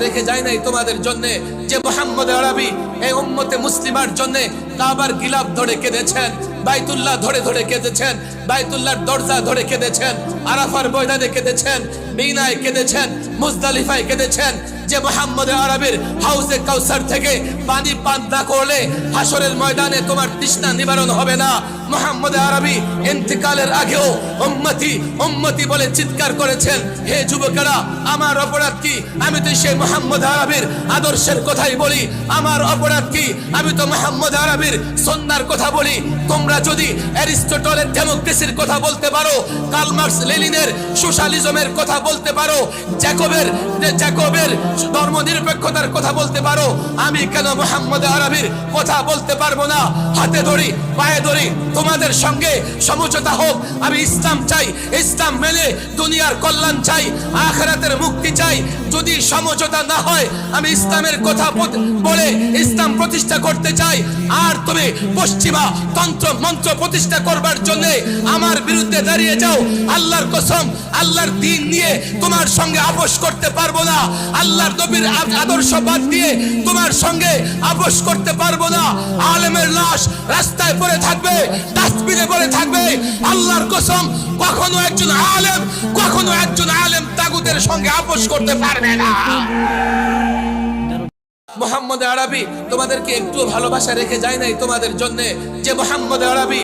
রেখে যায় নাই তোমাদের জন্য যে মুহাম্মদ আরবি এই উম্মতে মুসলিমার জন্য কাবার গিলাফ ধরে কেঁদেছেন, বাইতুল্লাহ ধরে ধরে কেঁদেছেন, বাইতুল্লাহর দরজা ধরে কেঁদেছেন, আরাফার ময়দানে কেঁদেছেন, মিনায় কেঁদেছেন, মুজদালিফায় কেঁদেছেন। যে মুহাম্মদ আরবির হাউজে কাউসার থেকে পানি পান না করলে হাসরের ময়দানে তোমার তৃষ্ণা নিবারণ হবে না। মুহাম্মদ আরবি ইন্তিকালের আগেও উম্মতি উম্মতি বলে চিৎকার করেছেন, হে যুবকেরা আমার অপরাধ কি? আমি তো সেই মুহাম্মদ আরবির আদর্শের কথাই বলি। আমার অপরাধ কি? আমি তো মুহাম্মদ আরবির সুন্নাহর কথা বলি। তোমরা যদি অ্যারিস্টটলের ডেমোক্রেসির কথা বলতে পারো, কার্ল মার্কস লেনিনের সোশ্যালিজমের কথা বলতে পারো, জ্যাকবের ধর্মনিরপেক্ষতার কথা বলতে পারো, আমি কেন মুহাম্মদ আরবির কথা বলতে পারবো না? হাতে ধরি, পায়ে ধরি, তোমাদের সঙ্গে সমঝোতা হোক। আমি ইসলাম চাই, ইসলাম মেনে দুনিয়ার কল্যাণ চাই, আখিরাতের মুক্তি চাই। যদি সমঝোতা না হয় আমি ইসলামের কথা বলে ইসলাম প্রতিষ্ঠা করতে চাই। আর তুমি পশ্চিমা তন্ত্র মন্ত্র প্রতিষ্ঠা করবার জন্য আমার বিরুদ্ধে দাঁড়িয়ে যাও, আল্লাহর কসম আল্লাহর দ্বীন নিয়ে তোমার সঙ্গে আপোষ করতে পারবো না। আল্লাহর নবীর আদর্শ বাদ দিয়ে তোমার সঙ্গে আপোষ করতে পারবো না। আলেমের লাশ রাস্তায় পড়ে থাকবে, ডাস্টবিনে পড়ে থাকবে। আল্লাহর কসম কখনো একজন আলেম তাগুতের সঙ্গে আপোষ করতে পারবে না। মুহাম্মদ আরবি তোমাদেরকে একটু ভালোবাসা রেখে যায় নাই তোমাদের জন্য যে মুহাম্মদ আরবি